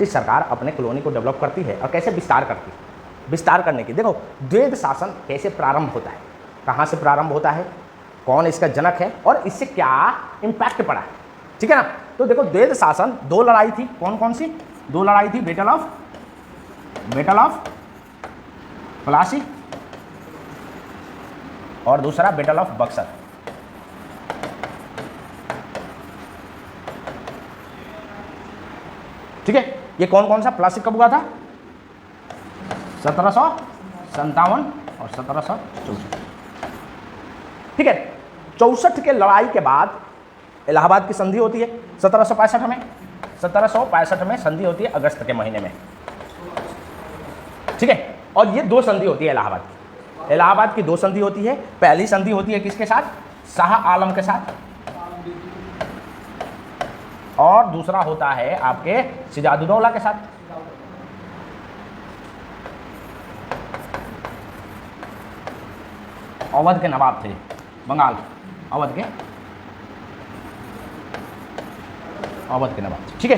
British सरकार अपने colony को डेवलप करती है और कैसे विस्तार करती है। विस्तार करने की देखो द्वैध शासन कैसे प्रारंभ होता है, कहाँ से प्रारंभ होता है, कौन इसका जनक है और इससे क्या इम्पैक्ट पड़ा है, ठीक है ना। तो देखो द्वैध शासन, दो लड़ाई थी, कौन कौन सी दो लड़ाई थी, बैटल ऑफ प्लासी और दूसरा बैटल ऑफ बक्सर। ठीक है, ये कौन कौन सा, प्लासी कब हुआ था, 1757 और 1764। ठीक है, 64 के लड़ाई के बाद इलाहाबाद की संधि होती है 1765 में, 1765 में संधि होती है अगस्त के महीने में। ठीक है, और ये दो संधि होती है इलाहाबाद की दो संधि होती है। पहली संधि होती है किसके साथ, शाह आलम के साथ, और दूसरा होता है आपके सिराजुद्दौला के साथ। अवध के नवाब थे बंगाल, अवध के नवाब थे। ठीक है,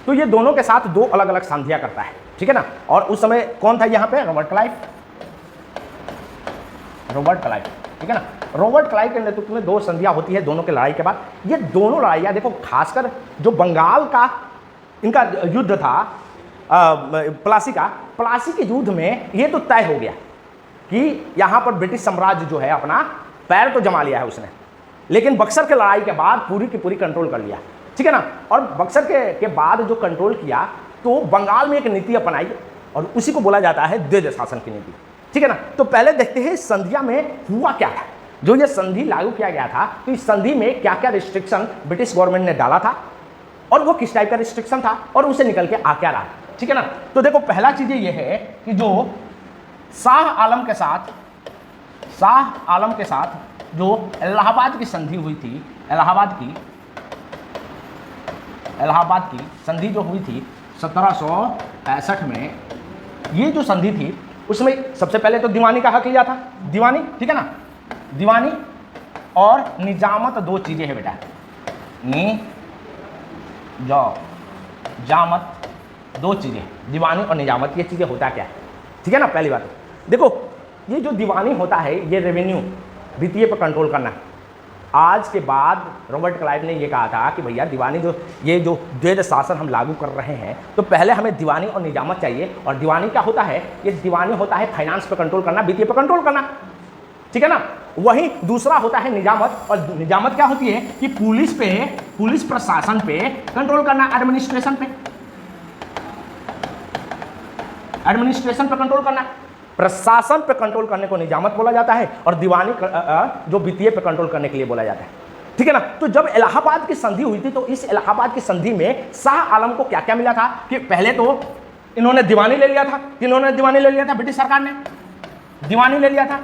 तो ये दोनों के साथ दो अलग अलग संधियां करता है, ठीक है ना। और उस समय कौन था यहाँ पे, रॉबर्ट क्लाइव, ठीक है ना। रॉबर्ट क्लाइव के नेतृत्व में दो संधियां होती है दोनों के लड़ाई के बाद। ये दोनों लड़ाइयाँ देखो, खासकर जो बंगाल का इनका युद्ध था प्लासी के युद्ध में ये तो तय हो गया कि यहाँ पर ब्रिटिश साम्राज्य जो है अपना पैर तो जमा लिया है उसने, लेकिन बक्सर के लड़ाई के बाद पूरी की पूरी कंट्रोल कर लिया, ठीक है ना। और बक्सर के बाद जो कंट्रोल किया तो बंगाल में एक नीति अपनाई और उसी को बोला जाता है द्वैध शासन की नीति, ठीक है ना। तो पहले देखते हैं संधिया में हुआ क्या था। जो ये संधि लागू किया गया था तो इस संधि में क्या क्या रिस्ट्रिक्शन ब्रिटिश गवर्नमेंट ने डाला था और वो किस टाइप का रिस्ट्रिक्शन था और उसे निकल के आ क्या रहा, ठीक है ना। तो देखो पहला चीज ये है कि जो शाह आलम के साथ जो इलाहाबाद की संधि हुई थी, इलाहाबाद की संधि जो हुई थी 1765 में, ये जो संधि थी उसमें सबसे पहले तो दीवानी का हक लिया था, दीवानी, ठीक है ना। दीवानी और निजामत दो चीजें हैं बेटा, जामत दो चीजें, दीवानी और निजामत, ये चीजें होता क्या है, ठीक है ना। पहली बात देखो, ये जो दीवानी होता है ये रेवेन्यू वित्तीय पर कंट्रोल करना। आज के बाद रॉबर्ट क्लाइव ने ये कहा था कि भैया दीवानी ये जो द्वैध शासन हम लागू कर रहे हैं तो पहले हमें दीवानी और निजामत चाहिए। और दीवानी क्या होता है, ये दीवानी होता है फाइनेंस पर कंट्रोल करना, वित्तीय पर कंट्रोल करना, ठीक है ना। वही दूसरा होता है निजामत, और निजामत क्या होती है कि पुलिस प्रशासन पे कंट्रोल करना, एडमिनिस्ट्रेशन पे कंट्रोल करना। प्रशासन पे कंट्रोल करने को निजामत बोला जाता है और दीवानी जो वित्तीय पे कंट्रोल करने के लिए बोला जाता है, ठीक है ना। तो जब इलाहाबाद की संधि हुई थी तो इस इलाहाबाद की संधि में शाह आलम को क्या क्या मिला था कि पहले तो इन्होंने दीवानी ले लिया था, ब्रिटिश सरकार ने दीवानी ले लिया था।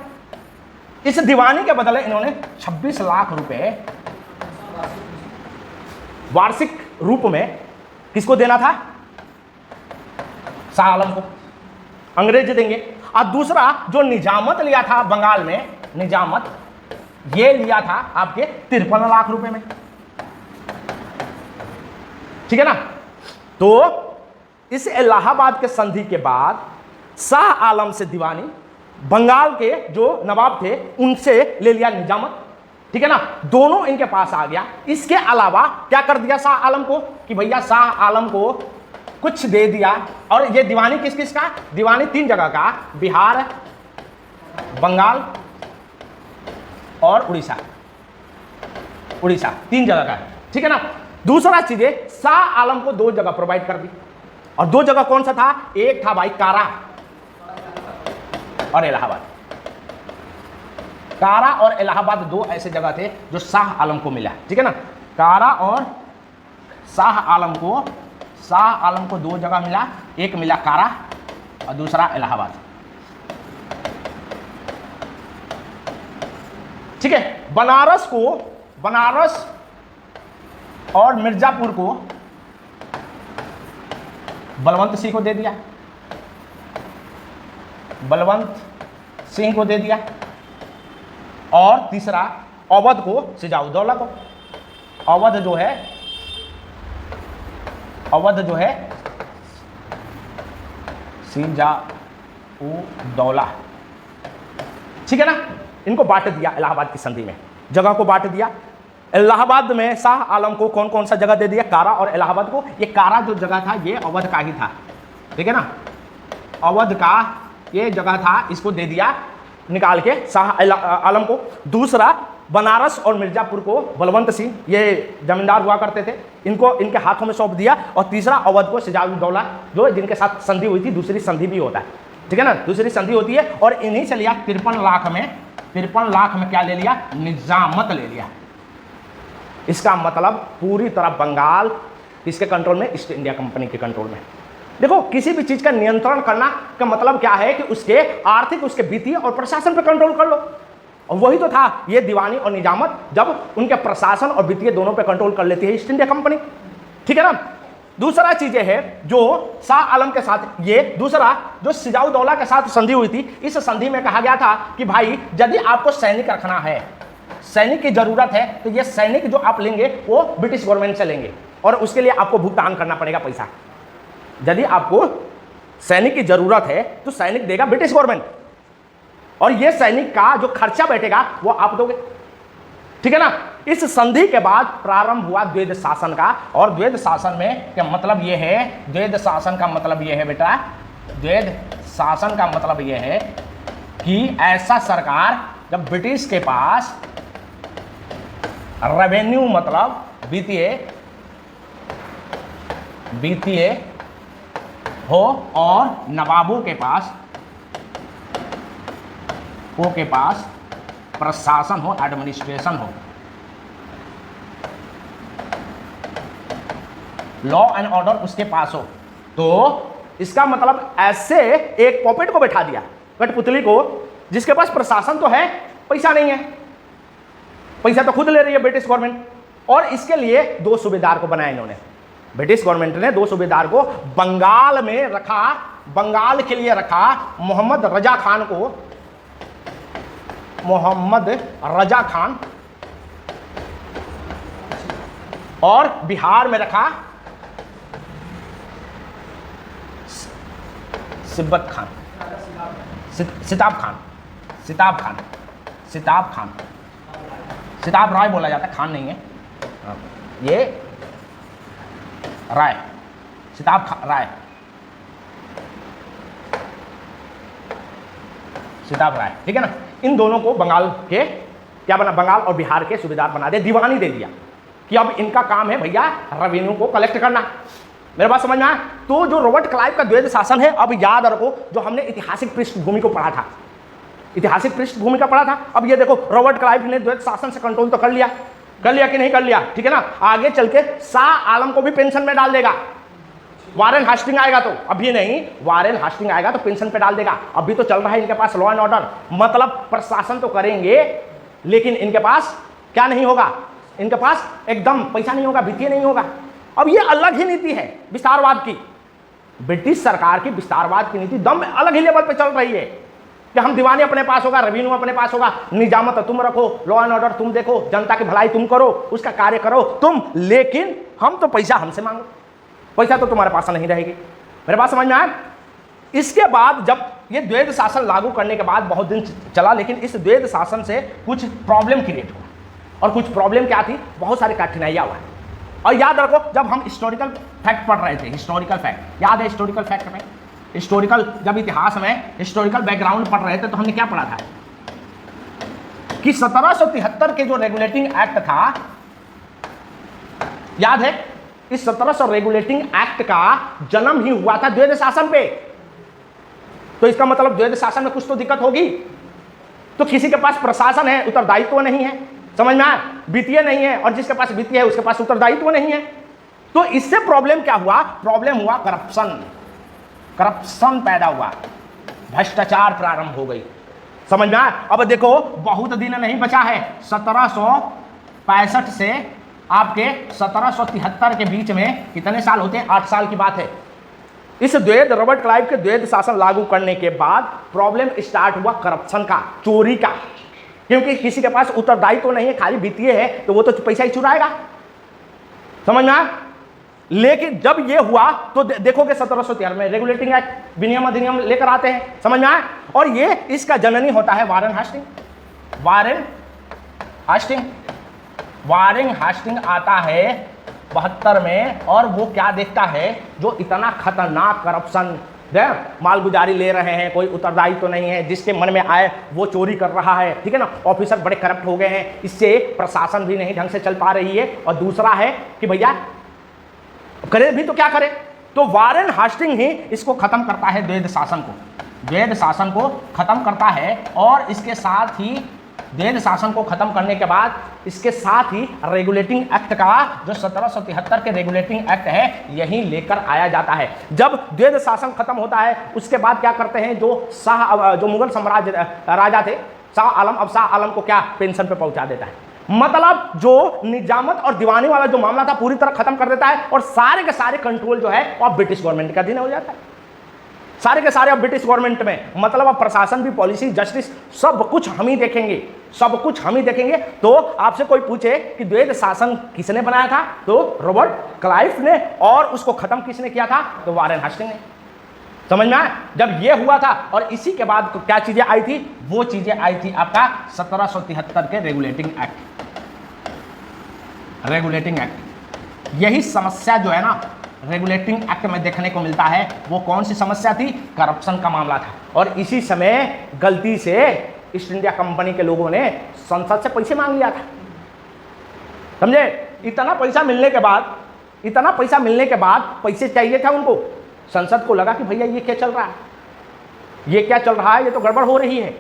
इस दीवानी के बदले इन्होंने 26 लाख रुपए वार्षिक रूप में किसको देना था, शाह आलम को, अंग्रेज देंगे। और दूसरा जो निजामत लिया था बंगाल में, निजामत ये लिया था आपके 53 लाख रुपए में, ठीक है ना। तो इस इलाहाबाद के संधि के बाद शाह आलम से दीवानी, बंगाल के जो नवाब थे उनसे ले लिया निजामत, ठीक है ना। दोनों इनके पास आ गया। इसके अलावा क्या कर दिया शाह आलम को कि भैया शाह आलम को कुछ दे दिया। और ये दीवानी किस किस का, दीवानी 3 जगह का, बिहार, बंगाल और उड़ीसा 3 जगह का है, ठीक है ना। दूसरा चीजें शाह आलम को 2 जगह प्रोवाइड कर दी। और 2 जगह कौन सा था, एक था भाई कारा और इलाहाबाद। कारा और इलाहाबाद 2 ऐसे जगह थे जो शाह आलम को मिला, ठीक है ना। कारा और शाह आलम को 2 जगह मिला, एक मिला कारा और दूसरा इलाहाबाद, ठीक है। बनारस और मिर्जापुर को बलवंत सिंह को दे दिया, और तीसरा अवध को सिराजुद्दौला को। अवध जो है सिजाउद्दौला, ठीक है ना, इनको बांट दिया इलाहाबाद की संधि में, जगह को बांट दिया। इलाहाबाद में शाह आलम को कौन कौन सा जगह दे दिया, कारा और इलाहाबाद को। ये कारा जो जगह था ये अवध का ही था, ठीक है ना, अवध का ये जगह था, इसको दे दिया निकाल के शाह आलम को। दूसरा बनारस और मिर्जापुर को बलवंत सिंह, ये जमींदार हुआ करते थे, इनको इनके हाथों में सौंप दिया। और तीसरा अवध को सिजाउद्दौला, जो जिनके साथ संधि हुई थी, दूसरी संधि भी होता है, ठीक है ना, दूसरी संधि होती है। और इन्हीं से लिया 53 लाख में क्या ले लिया, निजामत ले लिया। इसका मतलब पूरी तरह बंगाल किसके कंट्रोल में, ईस्ट इंडिया कंपनी के कंट्रोल में। देखो किसी भी चीज का नियंत्रण करना का मतलब क्या है कि उसके आर्थिक, उसके वित्तीय और प्रशासन पर कंट्रोल कर लो। और वही तो था ये दीवानी और निजामत, जब उनके प्रशासन और वित्तीय दोनों पे कंट्रोल कर लेती है ईस्ट इंडिया कंपनी, ठीक है ना। दूसरा चीजें है जो शाह आलम के साथ, ये दूसरा जो सिजाउद्दौला के साथ संधि हुई थी, इस संधि में कहा गया था कि भाई यदि आपको सैनिक रखना है, सैनिक की जरूरत है, तो ये सैनिक जो आप लेंगे वो ब्रिटिश गवर्नमेंट से लेंगे और उसके लिए आपको भुगतान करना पड़ेगा पैसा। यदि आपको सैनिक की जरूरत है तो सैनिक देगा ब्रिटिश गवर्नमेंट, और ये सैनिक का जो खर्चा बैठेगा वो आप दोगे, ठीक है ना। इस संधि के बाद प्रारंभ हुआ द्वैध शासन का। और द्वैध शासन में क्या मतलब ये है, द्वैध शासन का मतलब ये है बेटा, द्वैध शासन का मतलब ये है कि ऐसा सरकार जब ब्रिटिश के पास रेवेन्यू मतलब वित्तीय हो और नवाबों के पास प्रशासन हो, एडमिनिस्ट्रेशन हो, लॉ एंड ऑर्डर उसके पास हो। तो इसका मतलब ऐसे एक पॉपेट को बैठा दिया, कठपुतली को, जिसके पास प्रशासन तो है, पैसा नहीं है, पैसा तो खुद ले रही है ब्रिटिश गवर्नमेंट। और इसके लिए 2 सूबेदार को बनाया इन्होंने, ब्रिटिश गवर्नमेंट ने 2 सूबेदार को बंगाल में रखा, बंगाल के लिए रखा मोहम्मद रजा खान को, मोहम्मद रजा खान, और बिहार में रखा सिब्बत खान, सिताब राय बोला जाता है, खान नहीं है ये, राय, राय, सिताब राय, ठीक है ना। इन दोनों को बंगाल के क्या बना, बंगाल और बिहार के सूबेदार बना दे, दीवानी दे दिया कि अब इनका काम है भैया रेवेन्यू को कलेक्ट करना। मेरे बात समझ में आया। तो जो रॉबर्ट क्लाइव का द्वैध शासन है, अब याद रखो जो हमने ऐतिहासिक पृष्ठभूमि को पढ़ा था, ऐतिहासिक पृष्ठभूमि का पढ़ा था। अब ये देखो रॉबर्ट क्लाइव ने द्वैध शासन से कंट्रोल तो कर लिया कि नहीं कर लिया, ठीक है ना। आगे चल के शाह आलम को भी पेंशन में डाल देगा, वारेन हास्टिंग आएगा तो, अभी नहीं, वारेन हास्टिंग आएगा तो पेंशन पे डाल देगा। अभी तो चल रहा है इनके पास लॉ एंड ऑर्डर, मतलब प्रशासन तो करेंगे लेकिन इनके पास क्या नहीं होगा, इनके पास एकदम पैसा नहीं होगा, वित्तीय नहीं होगा। अब ये अलग ही नीति है विस्तारवाद की, ब्रिटिश सरकार की विस्तारवाद की नीति दम अलग ही लेवल पे चल रही है कि हम दीवानी अपने पास होगा, रेवेन्यू अपने पास होगा, निजामत तुम रखो, लॉ एंड ऑर्डर तुम देखो, जनता की भलाई तुम करो, उसका कार्य करो तुम, लेकिन हम तो पैसा हमसे मांगो, पैसा तो तुम्हारे पास नहीं रहेगी। मेरे पास समझ में आया। इसके बाद जब ये द्वैध शासन लागू करने के बाद बहुत दिन चला, लेकिन इस द्वैध शासन से कुछ प्रॉब्लम क्रिएट हुआ, और कुछ प्रॉब्लम क्या थी, बहुत सारी कठिनाइयाँ हुआ। और याद रखो जब हम हिस्टोरिकल फैक्ट पढ़ रहे थे, हिस्टोरिकल फैक्ट याद है, हिस्टोरिकल फैक्ट में, हिस्टोरिकल जब इतिहास में हिस्टोरिकल बैकग्राउंड पढ़ रहे थे तो हमने क्या पढ़ा था कि 1773 के जो रेगुलेटिंग एक्ट था, याद है, इस 1700 रेगुलेटिंग एक्ट का जन्म ही हुआ था द्वैध शासन पे। तो इसका मतलब द्वैध शासन में कुछ तो दिक्कत होगी। तो किसी के पास प्रशासन है, उत्तरदायित्व नहीं है, समझ में आया, वित्तीय नहीं है, और जिसके पास वित्तीय है उसके पास उत्तरदायित्व नहीं है। तो इससे प्रॉब्लम क्या हुआ, प्रॉब्लम हुआ करप्शन, करप्शन पैदा हुआ, भ्रष्टाचार प्रारंभ हो गई, समझ में आया। अब देखो बहुत दिन नहीं बचा है, 1765 से आपके 1773 के बीच में कितने साल होते हैं, 8 साल की बात है। इस द्वैध रॉबर्ट क्लाइव के द्वैध शासन लागू करने के बाद प्रॉब्लम स्टार्ट हुआ करप्शन का, चोरी का, क्योंकि किसी के पास उत्तरदायित्व तो नहीं है, खाली वित्तीय है, तो वो तो पैसा ही चुराएगा, समझ में आया। लेकिन जब ये हुआ तो देखोगे 1773 में रेगुलेटिंग एक्ट विनियम अधिनियम लेकर आते हैं, समझ में आया। और ये इसका जननी होता है वारेन हास्टिंग। वारेन हास्टिंग आता है 72 में, और वो क्या देखता है, जो इतना खतरनाक करप्शन, मालगुजारी ले रहे हैं, कोई उत्तरदायी तो नहीं है, जिसके मन में आए वो चोरी कर रहा है, ठीक है ना, ऑफिसर बड़े करप्ट हो गए हैं, इससे प्रशासन भी नहीं ढंग से चल पा रही है, और दूसरा है कि भैया करे भी तो क्या करे, तो वारेन हास्टिंग ही इसको खत्म करता है, द्वैध शासन को खत्म करता है। और इसके साथ ही द्वैध शासन को खत्म करने के बाद इसके साथ ही रेगुलेटिंग एक्ट का, जो 1773 के रेगुलेटिंग एक्ट है, यही लेकर आया जाता है। जब द्वैध शासन खत्म होता है उसके बाद क्या करते हैं, जो मुगल साम्राज्य राजा थे शाह आलम, अब शाह आलम को क्या पेंशन पे पहुंचा देता है, मतलब जो निजामत और दीवानी वाला जो मामला था पूरी तरह खत्म कर देता है, और सारे के सारे कंट्रोल जो है वो अब ब्रिटिश गवर्नमेंट का अधीन हो जाता है, सारे के सारे अब ब्रिटिश गवर्नमेंट में, मतलब अब प्रशासन भी, पॉलिसी, जस्टिस, सब कुछ हम ही देखेंगे, सब कुछ हम ही देखेंगे। तो आपसे कोई पूछे कि द्वैध शासन किसने बनाया था, तो रॉबर्ट क्लाइव ने, और उसको खत्म किसने किया था, तो वारेन हास्टिंग ने, समझ में आया। जब ये हुआ था, और इसी के बाद क्या चीजें आई थी, वो चीजें आई थी आपका 1773 के रेगुलेटिंग एक्ट। यही समस्या जो है ना रेगुलेटिंग एक्ट में देखने को मिलता है, वो कौन सी समस्या थी, करप्शन का मामला था। और इसी समय गलती से ईस्ट इंडिया कंपनी के लोगों ने संसद से पैसे मांग लिया था, समझे। इतना पैसा मिलने के बाद पैसे चाहिए था उनको, संसद को लगा कि भैया ये क्या चल रहा है, ये तो गड़बड़ हो रही है।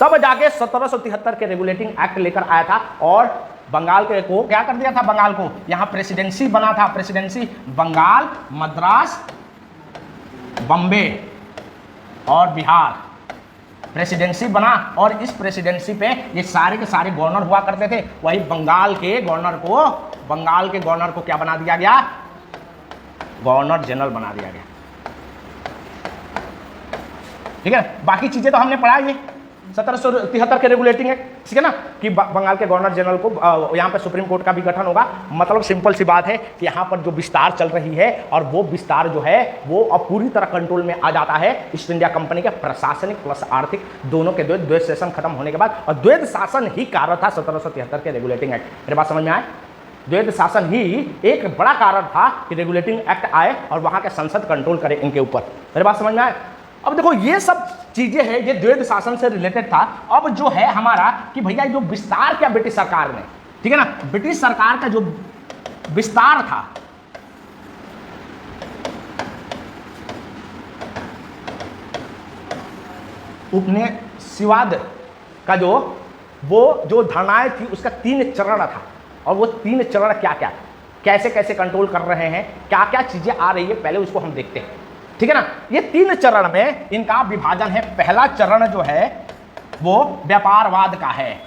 तब जाके 1773 के रेगुलेटिंग एक्ट लेकर आया था, और बंगाल के को क्या कर दिया था, बंगाल को यहां प्रेसिडेंसी बना था, प्रेसिडेंसी बंगाल, मद्रास, बॉम्बे और बिहार प्रेसिडेंसी बना। और इस प्रेसिडेंसी पे ये सारे के सारे गवर्नर हुआ करते थे। वही बंगाल के गवर्नर को क्या बना दिया गया, गवर्नर जनरल बना दिया गया, ठीक है। बाकी चीजें तो हमने पढ़ा ये 1773 के रेगुलेटिंग है, ठीक है ना, कि बंगाल के गवर्नर जनरल को यहाँ पे सुप्रीम कोर्ट का भी गठन होगा। मतलब सिंपल सी बात है कि यहाँ पर जो विस्तार चल रही है, और वो विस्तार जो है वो अब पूरी तरह कंट्रोल में आ जाता है ईस्ट इंडिया कंपनी के प्रशासनिक प्लस आर्थिक दोनों के द्वैध शासन खत्म होने के बाद। और द्वैध शासन ही कारण था 1773 के रेगुलेटिंग एक्ट। मेरे बात समझ में आए, द्वैध शासन ही एक बड़ा कारण था कि रेगुलेटिंग एक्ट आए और वहाँ के संसद कंट्रोल करे इनके ऊपर। मेरे बात समझ में आए। अब देखो ये सब चीजें हैं, ये द्वैध शासन से रिलेटेड था। अब जो है हमारा कि भैया जो विस्तार किया ब्रिटिश सरकार ने, ठीक है ना, ब्रिटिश सरकार का जो विस्तार था, उपनिवेशवाद का जो धारणाएं थी उसका 3 चरण था। और वो 3 चरण क्या क्या, कैसे कैसे कंट्रोल कर रहे हैं, क्या क्या चीजें आ रही है, पहले उसको हम देखते हैं, ठीक है ना। ये 3 चरण में इनका विभाजन है। पहला चरण जो है वो व्यापारवाद का है,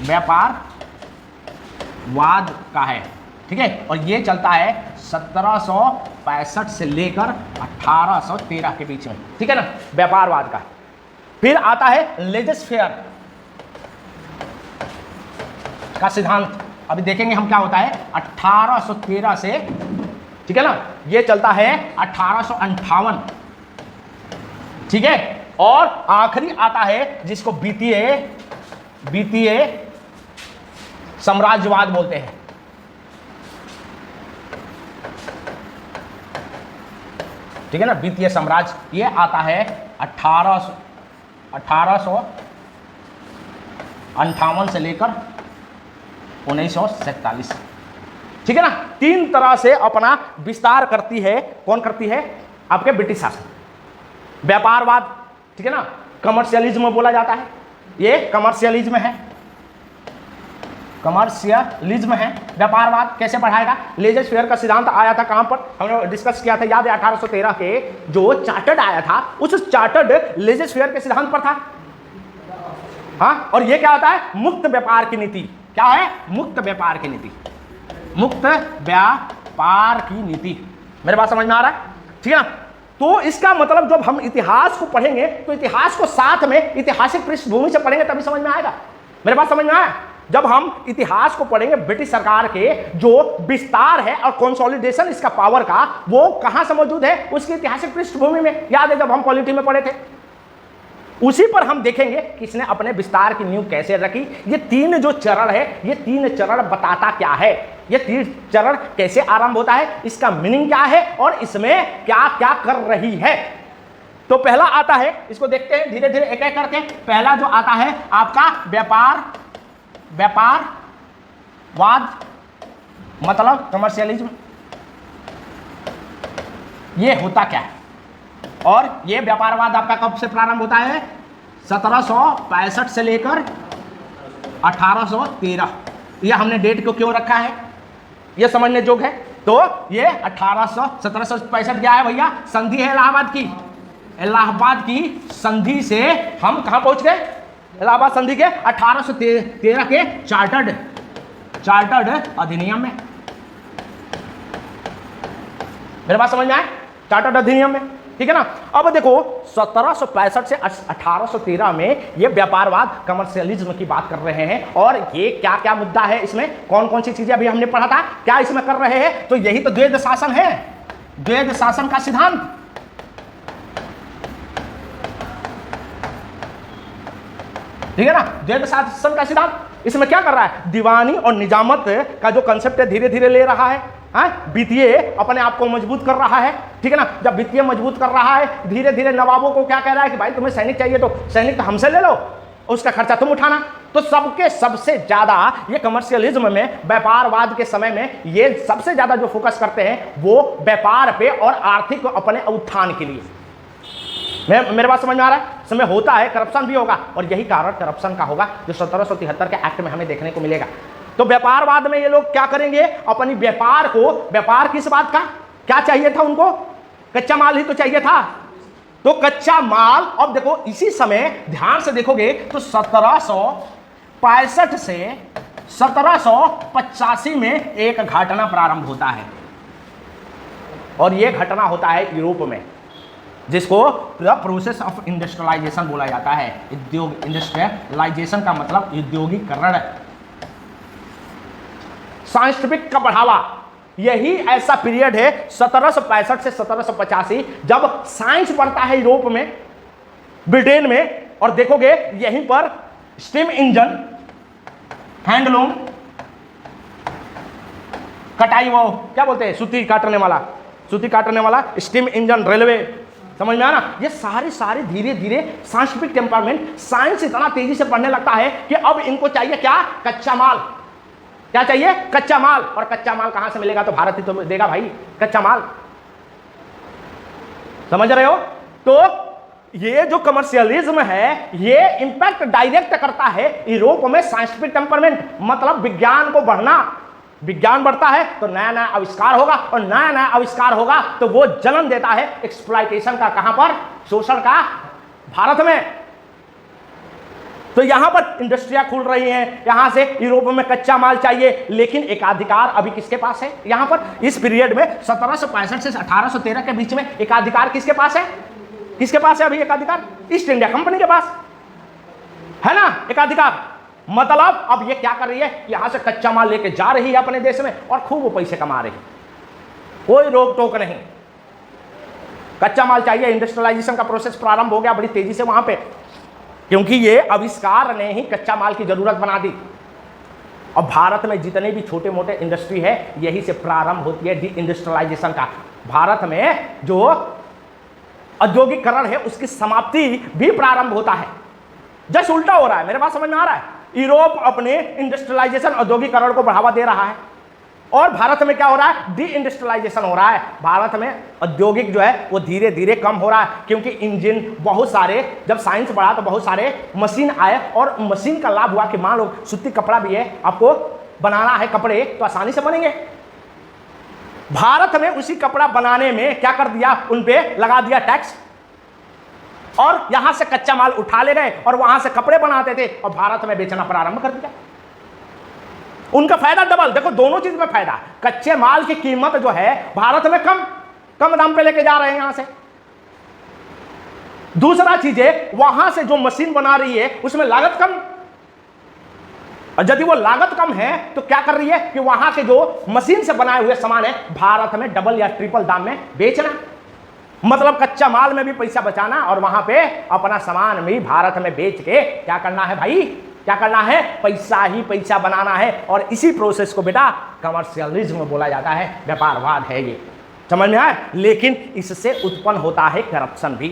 व्यापारवाद का है, ठीक है। और ये चलता है 1765 से लेकर 1813 के बीच में, ठीक है ना, व्यापारवाद का। फिर आता है लेजिस्लेचर का सिद्धांत। अभी देखेंगे हम क्या होता है 1813 से, ठीक है ना, ये चलता है 1858, ठीक है। और आखिरी आता है जिसको वित्तीय साम्राज्यवाद बोलते हैं, ठीक है ना, वित्तीय साम्राज्य। ये आता है 1858 से लेकर 1947, ठीक है ना। 3 तरह से अपना विस्तार करती है। कौन करती है, आपके ब्रिटिश शासन। व्यापारवाद, ठीक है ना, कमर्शियलिज्म बोला जाता है, ये कमर्शियलिज्म है, व्यापारवाद कैसे बढ़ाएगा। लेजिस्लेचर का सिद्धांत आया था कहां पर, हमने डिस्कस किया था, याद है 1813 के जो चार्टर्ड आया था, उस चार्टर्ड लेजिस्लेचर के सिद्धांत पर था। हाँ, और ये क्या होता है, मुक्त व्यापार की नीति। क्या है, मुक्त व्यापार की नीति, मुक्त व्यापार की नीति। मेरे बात समझ में आ रहा है, ठीक है ना। तो इसका मतलब जब हम इतिहास को पढ़ेंगे तो इतिहास को साथ में ऐतिहासिक पृष्ठभूमि से पढ़ेंगे तभी समझ में आएगा। मेरे बात समझ में आया। जब हम इतिहास को पढ़ेंगे ब्रिटिश सरकार के जो विस्तार है और कंसोलिडेशन इसका पावर का, वो कहां से मौजूद है, उसकी ऐतिहासिक पृष्ठभूमि में। याद है जब हम पॉलिटी में पढ़े थे, उसी पर हम देखेंगे कि इसने अपने विस्तार की नींव कैसे रखी। ये तीन जो चरण है, ये तीन चरण बताता क्या है, ये तीन चरण कैसे आरंभ होता है, इसका मीनिंग क्या है और इसमें क्या क्या कर रही है। तो पहला आता है, इसको देखते हैं धीरे धीरे एक एक करके। पहला जो आता है आपका व्यापारवाद, मतलब कमर्शियलिज्म। ये होता क्या है, और ये व्यापारवाद आपका कब से प्रारंभ होता है, 1765 से लेकर 1813। ये हमने डेट को क्यों रखा है, ये समझने जोग है। तो ये 1765 क्या है भैया, संधि है इलाहाबाद की। इलाहाबाद की संधि से हम कहां पहुंच गए, इलाहाबाद संधि के 1813 के चार्टर्ड अधिनियम में। मेरे बात समझ में आए, चार्टर्ड अधिनियम में, ठीक है ना। अब देखो 1765 से 1813 में ये व्यापारवाद कमर्शियलिज्म की बात कर रहे हैं, और ये क्या क्या मुद्दा है इसमें, कौन कौन सी चीजें अभी हमने पढ़ा था, क्या इसमें कर रहे हैं। तो यही तो द्वैध शासन है, द्वैध शासन का सिद्धांत। ठीक है ना, द्वैध शासन का सिद्धांत इसमें क्या कर रहा है, दीवानी और निजामत का जो कंसेप्ट है धीरे धीरे ले रहा है। वित्तीय अपने आप को मजबूत कर रहा है, ठीक है ना। जब वित्तीय मजबूत कर रहा है, धीरे धीरे नवाबों को क्या कह रहा है कि भाई तुम्हें सैनिक चाहिए तो सैनिक तो हमसे ले लो, उसका खर्चा तुम उठाना। तो सबके सबसे ज्यादा ये कमर्शियलिज्म में, व्यापारवाद के समय में ये सबसे ज्यादा जो फोकस करते हैं वो व्यापार पे और आर्थिक अपने उत्थान के लिए। मेरे बात समझ में आ रहा है। समय होता है करप्शन भी होगा, और यही कारण करप्शन का होगा जो 1773 के एक्ट में हमें देखने को मिलेगा। तो व्यापारवाद में ये लोग क्या करेंगे, अपनी व्यापार को, व्यापार किस बात का, क्या चाहिए था उनको, कच्चा माल ही तो चाहिए था। तो कच्चा माल, अब देखो इसी समय ध्यान से देखोगे तो 1765 से 1785 में एक घटना प्रारंभ होता है, और यह घटना होता है यूरोप में, जिसको प्रोसेस ऑफ इंडस्ट्रियलाइजेशन बोला जाता है। इंडस्ट्रियलाइजेशन का मतलब औद्योगिकरण, साइंटिफिक का बढ़ावा। यही ऐसा पीरियड है 1765 से 1785 जब साइंस बढ़ता है यूरोप में, ब्रिटेन में। और देखोगे यहीं पर स्टीम इंजन, हैंडलूम, कटाई, वो क्या बोलते हैं, सूती काटने वाला स्टीम इंजन, रेलवे, समझ में आना। ये सारे धीरे धीरे साइंटिफिक टेम्परामेंट, साइंस इतना तेजी से बढ़ने लगता है कि अब इनको चाहिए क्या, कच्चा माल। क्या चाहिए, कच्चा माल। और कच्चा माल कहां से मिलेगा, तो भारत ही तो देगा भाई कच्चा माल, समझ रहे हो। तो ये जो कमर्शियलिज्म है ये इंपैक्ट डायरेक्ट करता है यूरोप में साइंटिफिक टेम्परामेंट, मतलब विज्ञान को बढ़ना। विज्ञान बढ़ता है तो नया नया आविष्कार होगा, और नया नया आविष्कार होगा तो वो जन्म देता है एक्सप्लॉयटेशन का। कहां पर, शोषण का, भारत में। तो यहां पर इंडस्ट्रियां खुल रही हैं, यहां से यूरोप में कच्चा माल चाहिए, लेकिन एकाधिकार अभी किसके पास है, यहां पर इस पीरियड में 1765 से 1813 के बीच में एकाधिकार किसके पास है, किसके पास है अभी एकाधिकार, ईस्ट इंडिया कंपनी के पास है ना एकाधिकार। मतलब अब ये क्या कर रही है, यहां से कच्चा माल लेके जा रही है अपने देश में और खूब वो पैसे कमा रही है, कोई रोक टोक नहीं। कच्चा माल चाहिए, इंडस्ट्रियलाइजेशन का प्रोसेस प्रारंभ हो गया बड़ी तेजी से वहां पे, क्योंकि ये आविष्कार ने ही कच्चा माल की जरूरत बना दी। और भारत में जितने भी छोटे मोटे इंडस्ट्री है यही से प्रारंभ होती है डी इंडस्ट्रियलाइजेशन का। भारत में जो औद्योगिकरण है उसकी समाप्ति भी प्रारंभ होता है, जस्ट उल्टा हो रहा है। मेरे बात समझ में आ रहा है। यूरोप अपने इंडस्ट्रियलाइजेशन, औद्योगिकरण को बढ़ावा दे रहा है, और भारत में क्या हो रहा है, डी इंडस्ट्रियलाइजेशन हो रहा है। भारत में औद्योगिक जो है वो धीरे धीरे कम हो रहा है, क्योंकि इंजन बहुत सारे, जब साइंस बढ़ा तो बहुत सारे मशीन आए, और मशीन का लाभ हुआ कि मान लो सूती कपड़ा भी है, आपको बनाना है कपड़े तो आसानी से बनेंगे। भारत में उसी कपड़ा बनाने में क्या कर दिया, उन पे लगा दिया टैक्स, और यहां से कच्चा माल उठा ले गए और वहां से कपड़े बनाते थे और भारत में बेचना प्रारंभ कर दिया। उनका फायदा डबल, देखो दोनों चीज में फायदा। कच्चे माल की कीमत जो है भारत में कम दाम पे लेके जा रहे हैं यहां से। दूसरा चीज है, वहां से जो मशीन बना रही है उसमें लागत कम, और यदि वो लागत कम है तो क्या कर रही है कि वहां के जो मशीन से बनाए हुए सामान है भारत में डबल या ट्रिपल दाम में बेचना, मतलब कच्चा माल में भी पैसा बचाना और वहां पे अपना सामान भी भारत में बेच के क्या करना है भाई, क्या करना है, पैसा ही पैसा बनाना है। और इसी प्रोसेस को बेटा कमर्शियलिज्म बोला जाता है, व्यापारवाद है ये, समझ में आए। लेकिन इससे उत्पन्न होता है करप्शन भी।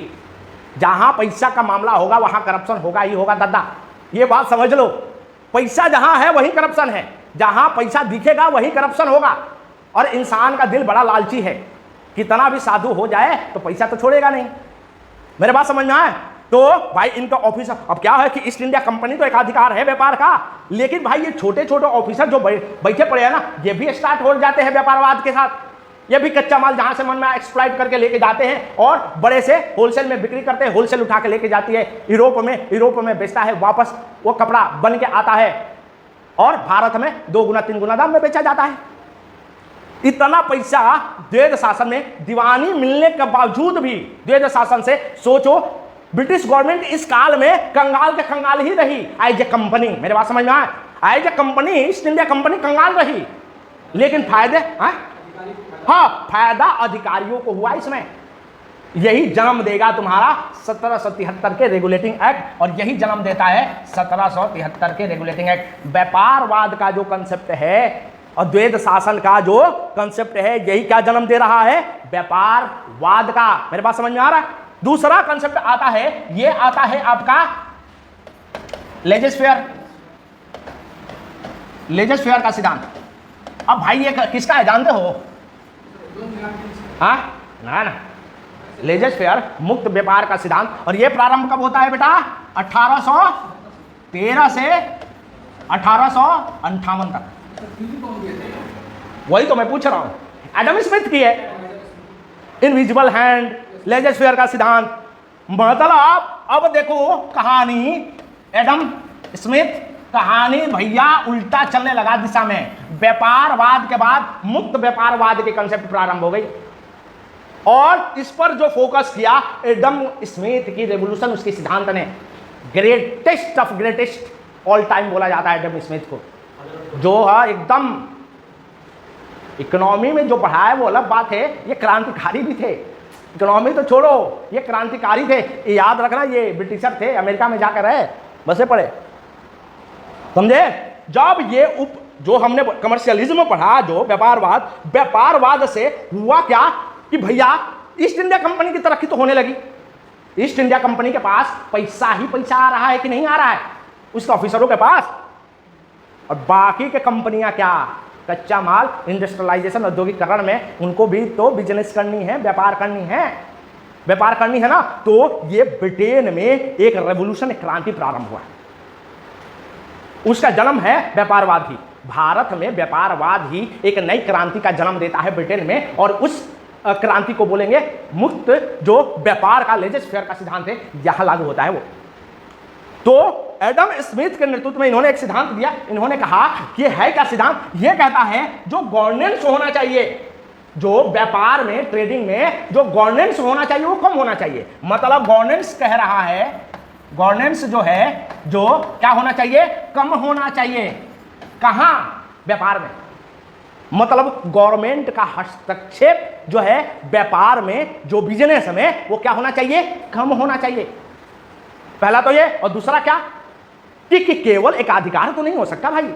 जहां पैसा का मामला होगा वहां करप्शन होगा ही होगा दादा, ये बात समझ लो। पैसा जहां है वहीं करप्शन है, जहां पैसा दिखेगा वहीं करप्शन होगा। और इंसान का दिल बड़ा लालची है, कितना भी साधु हो जाए तो पैसा तो छोड़ेगा नहीं। मेरे बात समझ में आए। तो भाई इनका ऑफिसर, अब क्या है कि ईस्ट इंडिया कंपनी तो एक अधिकार है व्यापार का, लेकिन भाई ये छोटे छोटे ऑफिसर जो बैठे पड़े हैं ना, ये भी स्टार्ट हो जाते हैं व्यापारवाद के साथ। ये भी कच्चा माल जहां से मन में एक्सप्लॉइट करके लेके जाते हैं और बड़े से होलसेल में बिक्री करते हैं, होलसेल उठा के लेके जाती है यूरोप में बेचता है, वापस वो कपड़ा बन के आता है और भारत में 2 गुना 3 गुना दाम में बेचा जाता है। इतना पैसा द्वैध शासन में दीवानी मिलने के बावजूद भी, द्वैध शासन से सोचो, ब्रिटिश गवर्नमेंट इस काल में कंगाल के कंगाल ही रही। एज ए कंपनी, मेरे बात समझ में आए, as a company East India company कंगाल रही, लेकिन फायदे हाँ फायदा अधिकारियों को हुआ। इसमें यही जन्म देगा तुम्हारा 1773 के रेगुलेटिंग एक्ट, और यही जन्म देता है 1773 के रेगुलेटिंग एक्ट। व्यापारवाद का जो कंसेप्ट है और द्वैध शासन का जो कंसेप्ट है, यही क्या जन्म दे रहा है, व्यापारवाद का। मेरे बात समझ में आ रहा है। दूसरा कंसेप्ट आता है, ये आता है आपका लेजिस्फेयर, लेजिस्फेयर का सिद्धांत। अब भाई ये किसका है जानते हो? हाँ ना, लेजिस्फेयर मुक्त व्यापार का सिद्धांत। और ये प्रारंभ कब होता है बेटा? 1813 से 1858 तक। वही तो मैं पूछ रहा हूं, एडम स्मिथ की है इनविजिबल हैंड, लेजिस्फेयर का सिद्धांत। मतलब अब देखो कहानी, एडम स्मिथ कहानी भैया उल्टा चलने लगा दिशा में। व्यापारवाद के बाद मुक्त व्यापारवाद के कंसेप्ट प्रारंभ हो गई, और इस पर जो फोकस किया एडम स्मिथ की रेवोल्यूशन, उसके सिद्धांत ने, greatest of greatest all time बोला जाता है एडम स्मिथ को, जो है एकदम इकोनॉमी में जो पढ़ा है वो अलग बात है, ये क्रांतिकारी भी थे। इकोनॉमी तो छोड़ो, ये क्रांतिकारी थे। ये याद रखना, ये ब्रिटिशर थे, अमेरिका में जाकर रहे, बसे पड़े, समझे। जब ये जो हमने कमर्शियलिज्म पढ़ा, जो व्यापारवाद, व्यापारवाद से हुआ क्या कि भैया ईस्ट इंडिया कंपनी की तरक्की तो होने लगी। ईस्ट इंडिया कंपनी के पास पैसा ही पैसा आ रहा है कि नहीं आ रहा है उसके ऑफिसरों के पास, और बाकी के कंपनियां क्या, कच्चा माल, इंडस्ट्रियलाइजेशन, औद्योगिकरण में उनको भी तो बिजनेस करनी है, व्यापार करनी है, व्यापार करनी है ना। तो ये ब्रिटेन में एक रेवोल्यूशन, एक क्रांति प्रारंभ हुआ, उसका जन्म है व्यापारवाद ही। भारत में व्यापारवाद ही एक नई क्रांति का जन्म देता है ब्रिटेन में, और उस क्रांति को बोलेंगे मुक्त, जो व्यापार का लेजिस्फेयर का सिद्धांत है, यहां लागू होता है वो। तो एडम स्मिथ के नेतृत्व में इन्होंने एक सिद्धांत दिया। इन्होंने कहा कि है क्या सिद्धांत, ये कहता है जो गवर्नेंस होना चाहिए, जो व्यापार में, ट्रेडिंग में जो गवर्नेंस होना चाहिए वो कम होना चाहिए। मतलब गवर्नेंस कह रहा है, गवर्नेंस जो है, जो क्या होना चाहिए, कम होना चाहिए। कहां? व्यापार में। मतलब गवर्नमेंट का हस्तक्षेप जो है व्यापार में, जो बिजनेस में, वो क्या होना चाहिए, कम होना चाहिए। पहला तो ये, और दूसरा क्या कि केवल एक अधिकार तो नहीं हो सकता भाई।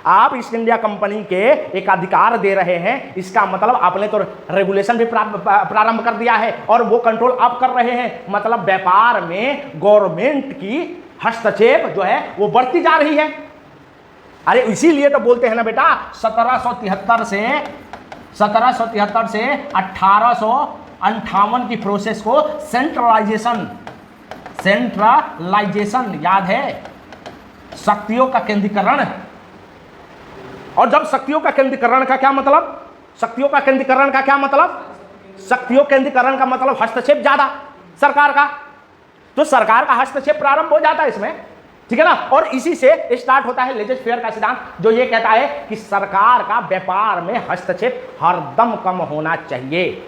आप ईस्ट इंडिया कंपनी के एक अधिकार दे रहे हैं, इसका मतलब आपने तो रेगुलेशन भी प्रारंभ कर दिया है और वो कंट्रोल आप कर रहे हैं। मतलब व्यापार में गवर्नमेंट की हस्तक्षेप जो है वो बढ़ती जा रही है। अरे इसीलिए तो बोलते हैं ना बेटा, 1773 से 1858 की प्रोसेस को सेंट्रलाइजेशन याद है, शक्तियों का केंद्रीकरण। और जब शक्तियों का केंद्रीकरण का क्या मतलब, शक्तियों का केंद्रीकरण का क्या मतलब, शक्तियों केंद्रीकरण का मतलब हस्तक्षेप ज्यादा सरकार का, तो सरकार का हस्तक्षेप प्रारंभ हो जाता है इसमें, ठीक है ना। और इसी से स्टार्ट होता है लेजिस्फेयर का सिद्धांत, जो ये कहता है कि सरकार का व्यापार में हस्तक्षेप हरदम कम होना चाहिए।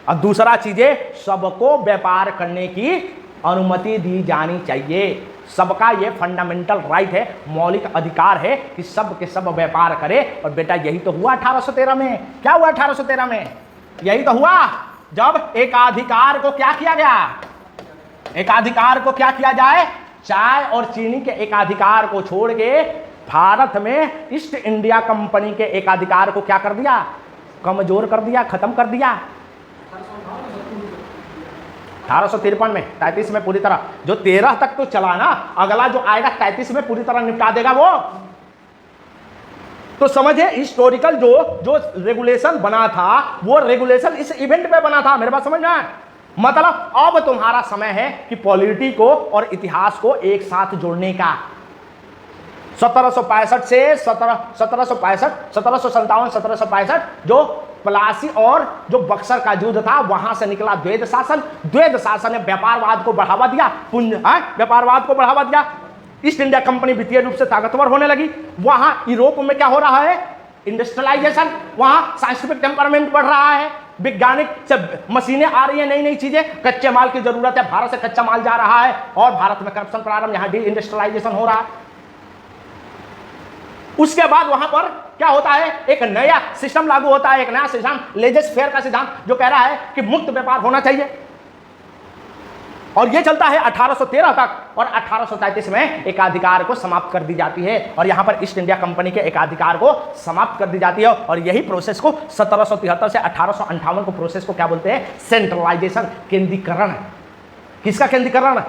और दूसरा चीजें, सबको व्यापार करने की अनुमति दी जानी चाहिए। सबका ये फंडामेंटल राइट है, मौलिक अधिकार है कि सब के सब व्यापार करे। और बेटा यही तो हुआ 1813 में। क्या हुआ 1813 में? यही तो हुआ जब एकाधिकार को क्या किया गया, एकाधिकार को क्या किया जाए, चाय और चीनी के एकाधिकार को छोड़ के भारत में ईस्ट इंडिया कंपनी के एकाधिकार को क्या कर दिया, कमजोर कर दिया, खत्म कर दिया। 1853 में, 33 में पूरी तरह, जो 13 तक तो चला ना, अगला जो आएगा 33 में पूरी तरह निपटा देगा वो। तो समझे हिस्टोरिकल जो रेगुलेशन बना था वो रेगुलेशन इस इवेंट पे बना था। मेरे बात समझ में आया? मतलब अब तुम्हारा समय है कि पॉलिटी को और इतिहास को एक साथ जोड़ने का। 1765 से 1765 जो प्लासी और जो बक्सर का युद्ध था, वहां से निकला द्वैध शासन। द्वैध शासन ने व्यापारवाद को बढ़ावा दिया, व्यापारवाद को बढ़ावा दिया। ईस्ट इंडिया कंपनी वित्तीय रूप से ताकतवर होने लगी। वहां यूरोप में क्या हो रहा है, इंडस्ट्रियलाइजेशन, वहां साइंटिफिक टेम्परमेंट बढ़ रहा है, वैज्ञानिक से मशीनें आ रही है, नई नई चीजें, कच्चे माल की जरूरत है, भारत से कच्चा माल जा रहा है और भारत में करप्शन प्रारंभ, यहां डी इंडस्ट्रियलाइजेशन हो रहा है। उसके बाद वहां पर क्या होता है, एक नया सिस्टम लागू होता है, एक नया सिद्धांत, लेजेस फेयर का सिद्धांत, जो कह रहा है कि मुक्त व्यापार होना चाहिए। और यह चलता है 1813 तक और 1833 में एकाधिकार को समाप्त कर दी जाती है और यहां पर ईस्ट इंडिया कंपनी के एकाधिकार को समाप्त कर दी जाती है। और यही प्रोसेस को 1773 से 1858 को प्रोसेस को क्या बोलते हैं, सेंट्रलाइजेशन, केंद्रीकरण। किसका केंद्रीकरण?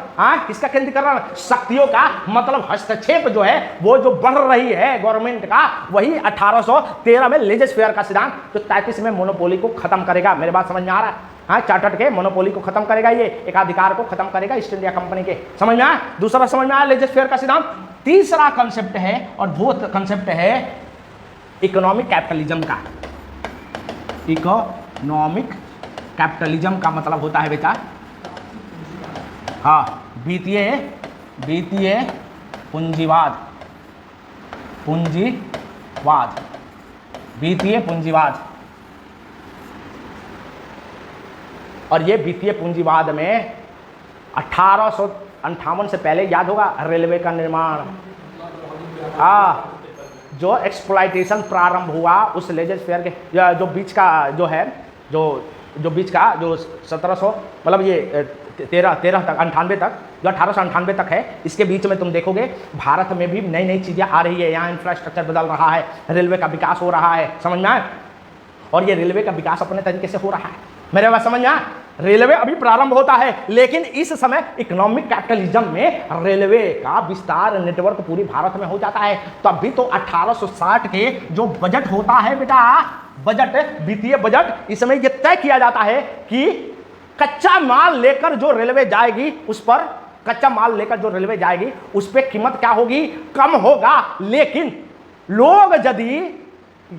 किसका केंद्रीकरण? शक्तियों का, मतलब हस्तक्षेप जो है वो जो बढ़ रही है गवर्नमेंट का, वही 1813 में लेजेस फेयर का सिद्धांत, जो 33 में मोनोपोली को खत्म करेगा। मेरे बात समझ में आ रहा है? चार्टर्ड के मोनोपोली को खत्म करेगा, ये एकाधिकार को खत्म करेगा ईस्ट इंडिया कंपनी के। समझ में आया? दूसरा समझ में आया लेजेस फेयर का सिद्धांत। तीसरा कंसेप्ट है और वो कंसेप्ट है इकोनॉमिक कैपिटलिज्म का। इकोनॉमिक कैपिटलिज्म का मतलब होता है बेटा, वित्तीय पूंजीवाद, वित्तीय पूंजीवाद। और ये वित्तीय पूंजीवाद में 1858 से पहले याद होगा रेलवे का निर्माण, जो एक्सप्लॉइटेशन प्रारंभ हुआ उस लेजेस फेयर के जो बीच का जो है, जो बीच का जो 1700 मतलब ये 13 तक 98 तक, जो 1898 तक है, इसके बीच में तुम देखोगे भारत में भी नई नई चीज़ें आ रही है। यहाँ इंफ्रास्ट्रक्चर बदल रहा है, रेलवे का विकास हो रहा है। समझ में आए? और ये रेलवे का विकास अपने तरीके से हो रहा है। मेरे बात समझ में आए? रेलवे अभी प्रारंभ होता है, लेकिन इस समय इकोनॉमिक कैपिटलिज्म में रेलवे का विस्तार नेटवर्क पूरी भारत में हो जाता है। तभी तो 1860 के जो बजट होता है बेटा, बजट, वित्तीय बजट, इसमें यह तय किया जाता है कि कच्चा माल लेकर जो रेलवे जाएगी उस पर, कच्चा माल लेकर जो रेलवे जाएगी उस पर कीमत क्या होगी, कम होगा, लेकिन लोग यदि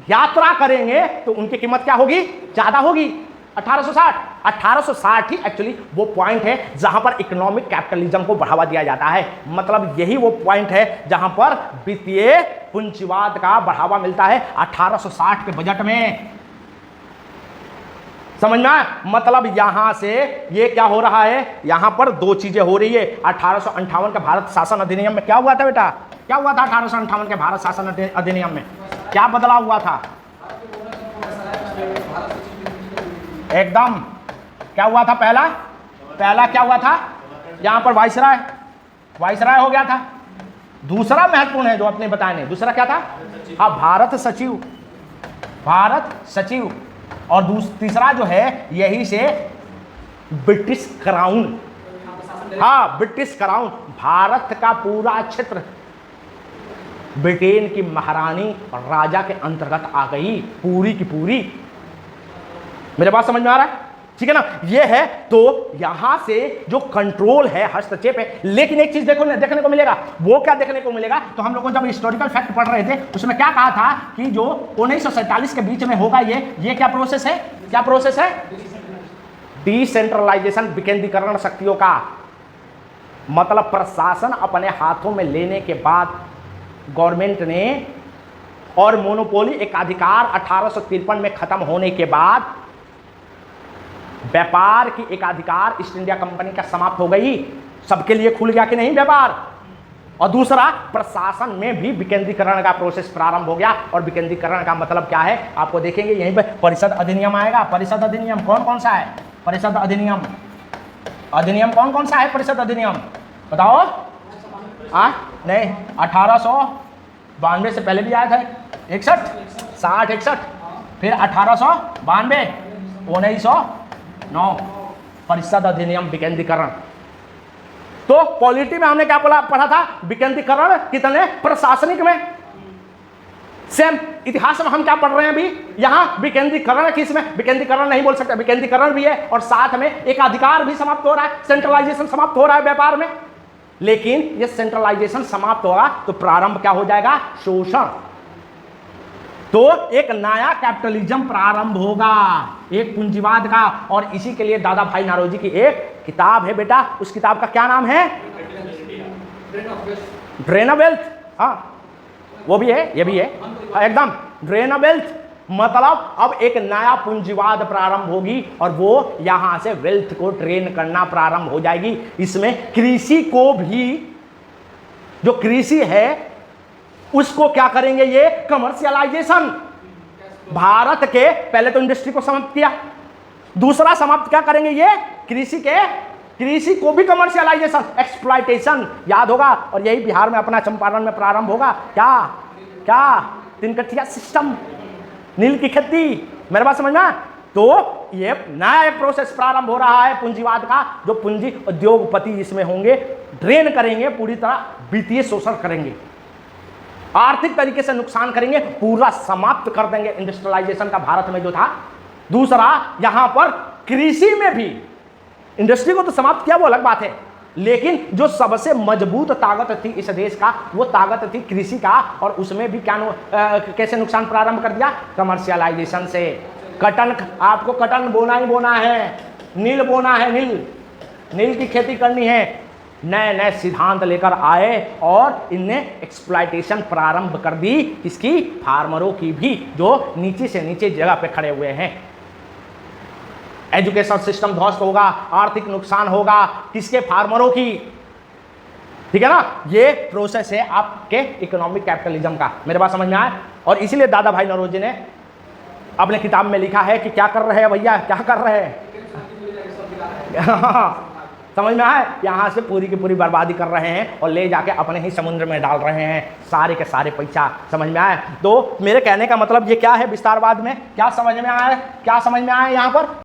यात्रा करेंगे तो उनकी कीमत क्या होगी, ज्यादा होगी। 1860 ही एक्चुअली वो पॉइंट है जहां पर इकोनॉमिक कैपिटलिज्म को बढ़ावा दिया जाता है। मतलब यही वो पॉइंट है जहां पर वित्तीय पूंजीवाद का बढ़ावा मिलता है 1860 के बजट में। समझ में? मतलब यहां से ये क्या हो रहा है, यहां पर दो चीजें हो रही है। 1858 के भारत शासन अधिनियम में क्या हुआ था बेटा, क्या हुआ था 1858 के भारत शासन अधिनियम में? क्या बदलाव हुआ था? एकदम क्या हुआ था? पहला क्या हुआ था, यहां पर वाइसराय हो गया था। दूसरा महत्वपूर्ण है जो आपने बताया नहीं, दूसरा क्या था? भारत सचिव। और तीसरा जो है यही से British crown. British crown, Bharat का पूरा क्षेत्र ब्रिटेन की महारानी और राजा के अंतर्गत आ गई, पूरी की पूरी। मेरे बात समझ में आ रहा है? ठीक है ना? ये है तो यहां से जो कंट्रोल है, हस्तक्षेप है। लेकिन एक चीज देखने को मिलेगा, वो क्या देखने को मिलेगा, तो हम लोगों जब हिस्टोरिकल फैक्ट पढ़ रहे थे उसमें क्या कहा था कि जो 1947 के बीच में होगा ये क्या प्रोसेस है, क्या प्रोसेस है? डिसेंट्रलाइजेशन, विकेंद्रीकरण शक्तियों का। मतलब प्रशासन अपने हाथों में लेने के बाद गवर्नमेंट ने, और मोनोपोली एकाधिकार 1853 में खत्म होने के बाद व्यापार की एकाधिकार ईस्ट इंडिया कंपनी का समाप्त हो गई। सबके लिए खुल गया कि नहीं व्यापार? और दूसरा, प्रशासन में भी विकेंद्रीकरण का प्रोसेस प्रारंभ हो गया। और विकेंद्रीकरण का मतलब क्या है आपको देखेंगे यहीं पे परिषद अधिनियम आएगा। परिषद अधिनियम कौन कौन सा है? परिषद अधिनियम, अधिनियम कौन कौन सा है? परिषद अधिनियम बताओ। नहीं, 1892 से पहले भी आया था, 61, 60, 61, फिर 1892, 1909 परिषद अधिनियम विकेंद्रीकरण। तो पॉलिटी में हमने क्या पढ़ा था? विकेंद्रीकरण कितने? प्रशासनिक में। सेम इतिहास में हम क्या पढ़ रहे हैं अभी? यहां विकेंद्रीकरण किसमें? विकेंद्रीकरण नहीं बोल सकते, विकेंद्रीकरण भी है और साथ में एक अधिकार भी समाप्त हो रहा है, सेंट्रलाइजेशन समाप्त हो रहा है व्यापार में। लेकिन ये सेंट्रलाइजेशन समाप्त होगा तो प्रारंभ क्या हो जाएगा? शोषण। तो एक नया कैपिटलिज्म प्रारंभ होगा, एक पूंजीवाद का। और इसी के लिए दादा भाई नौरोजी की एक किताब है बेटा, उस किताब का क्या नाम है? Drain of wealth. हाँ, वो भी है, ये भी है, एकदम ड्रेन ऑफ वेल्थ। मतलब अब एक नया पूंजीवाद प्रारंभ होगी और वो यहां से वेल्थ को ट्रेन करना प्रारंभ हो जाएगी। इसमें कृषि को भी, जो कृषि है उसको क्या करेंगे? ये कमर्शियलाइजेशन। भारत के पहले तो इंडस्ट्री को समाप्त किया, दूसरा समाप्त क्या करेंगे? ये कृषि को भी कमर्शियलाइजेशन, एक्सप्लॉयटेशन। याद होगा, और यही बिहार में अपना चंपारण में प्रारंभ होगा। क्या 3 कट्ठिया सिस्टम, नील की खेती। मेरे बात समझ में? तो ये नया एक प्रोसेस प्रारंभ हो रहा है पूंजीवाद का, जो पूंजी उद्योगपति इसमें होंगे, ड्रेन करेंगे पूरी तरह, वित्तीय शोषण करेंगे, आर्थिक तरीके से नुकसान करेंगे, पूरा समाप्त कर देंगे इंडस्ट्रियलाइजेशन का भारत में जो था। दूसरा, यहां पर कृषि में भी, इंडस्ट्री को तो समाप्त किया वो अलग बात है, लेकिन जो सबसे मजबूत ताकत थी इस देश का, वो ताकत थी कृषि का। और उसमें भी क्या कैसे नुकसान प्रारंभ कर दिया? कमर्शियलाइजेशन से। कटन, आपको कटन बोना ही बोना है, नील बोना है, नील की खेती करनी है। नए नए सिद्धांत लेकर आए और इनने एक्सप्लॉयटेशन प्रारंभ कर दी, किसकी? फार्मरों की भी, जो नीचे से नीचे जगह पे खड़े हुए हैं। एजुकेशन सिस्टम ध्वस्त होगा, आर्थिक नुकसान होगा, किसके? फार्मरों की। ठीक है ना? ये प्रोसेस है आपके इकोनॉमिक कैपिटलिज्म का। मेरे बात समझ में आया? और इसीलिए दादा भाई नौरोजी ने अपने किताब में लिखा है कि क्या कर रहे हैं भैया, क्या कर रहे हैं? समझ में आया? यहाँ से पूरी की पूरी बर्बादी कर रहे हैं और ले जाके अपने ही समुद्र में डाल रहे हैं सारे के सारे पैसा। समझ में आया? तो मेरे कहने का मतलब ये क्या है? विस्तारवाद में क्या समझ में आया? क्या समझ में आया यहाँ पर?